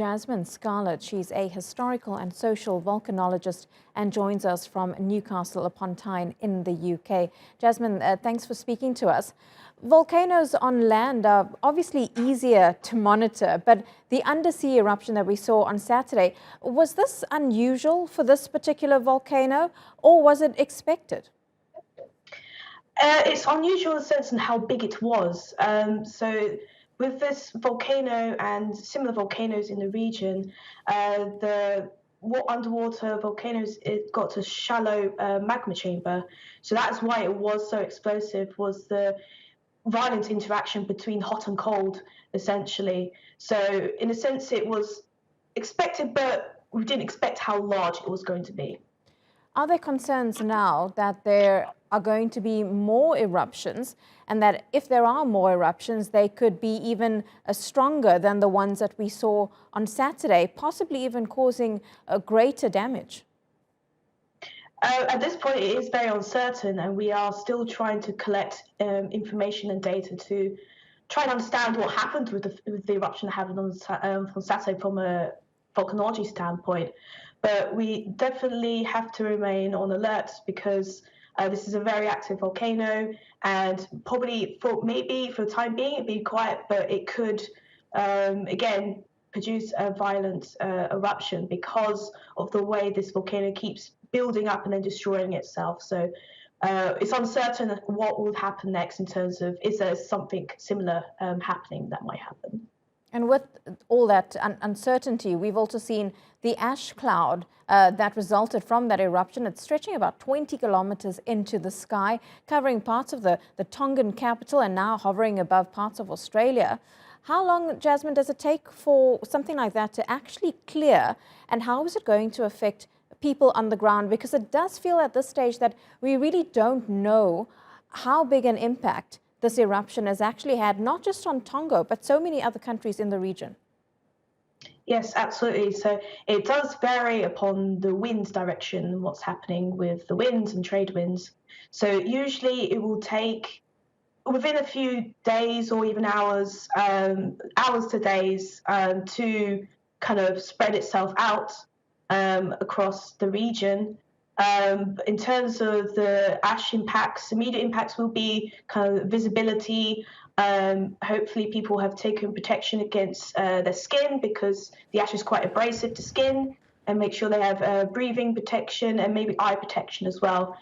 Jazmin Scarlett. She's a historical and social volcanologist and joins us from Newcastle upon Tyne in the UK. Jazmin, thanks for speaking to us. Volcanoes on land are obviously easier to monitor, but the undersea eruption that we saw on Saturday, was this unusual for this particular volcano, or was it expected? It's unusual in the sense in how big it was. So with this volcano and similar volcanoes in the region, the underwater volcanoes, it got a shallow magma chamber. So that's why it was so explosive, was the violent interaction between hot and cold, essentially. So in a sense, it was expected, but we didn't expect how large it was going to be. Are there concerns now that there are going to be more eruptions, and that if there are more eruptions, they could be even stronger than the ones that we saw on Saturday, possibly even causing greater damage? At this point, it is very uncertain, and we are still trying to collect information and data to try and understand what happened with the eruption that happened on Saturday from a volcanology standpoint. But we definitely have to remain on alert because this is a very active volcano, and probably for the time being it'd be quiet, but it could again produce a violent eruption because of the way this volcano keeps building up and then destroying itself. So it's uncertain what will happen next in terms of, is there something similar happening that might happen. And with all that uncertainty, we've also seen the ash cloud that resulted from that eruption. It's stretching about 20 kilometers into the sky, covering parts of the Tongan capital and now hovering above parts of Australia. How long, Jazmin, does it take for something like that to actually clear, and how is it going to affect people on the ground? Because it does feel at this stage that we really don't know how big an impact this eruption has actually had, not just on Tonga, but so many other countries in the region. Yes, absolutely. So it does vary upon the wind direction and what's happening with the winds and trade winds. So usually it will take within a few days or even hours, hours to days, to kind of spread itself out across the region. In terms of the ash impacts, immediate impacts will be kind of visibility. Hopefully people have taken protection against their skin, because the ash is quite abrasive to skin, and make sure they have breathing protection and maybe eye protection as well,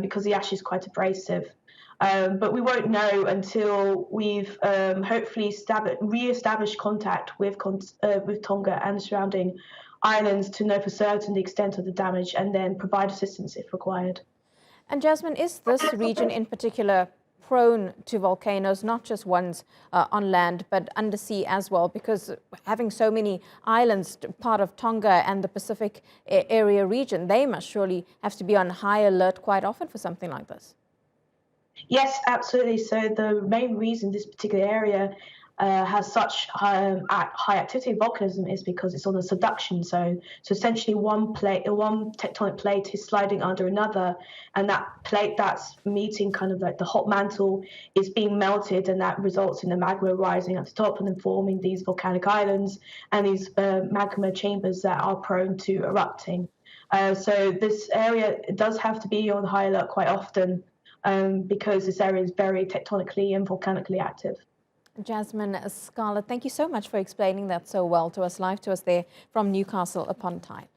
because the ash is quite abrasive. But we won't know until we've hopefully re-established contact with Tonga and the surrounding islands to know for certain the extent of the damage, and then provide assistance if required. And Jazmin, is this region in particular prone to volcanoes, not just ones on land, but undersea as well? Because having so many islands, part of Tonga and the Pacific area region, they must surely have to be on high alert quite often for something like this. Yes, absolutely. So the main reason this particular area has such high activity of volcanism is because it's on a subduction zone. So essentially one tectonic plate is sliding under another, and that plate that's meeting kind of like the hot mantle is being melted, and that results in the magma rising at the top and then forming these volcanic islands and these magma chambers that are prone to erupting. So this area does have to be on high alert quite often, because this area is very tectonically and volcanically active. Jazmin Scarlett, thank you so much for explaining that so well to us, live to us there from Newcastle upon Tyne.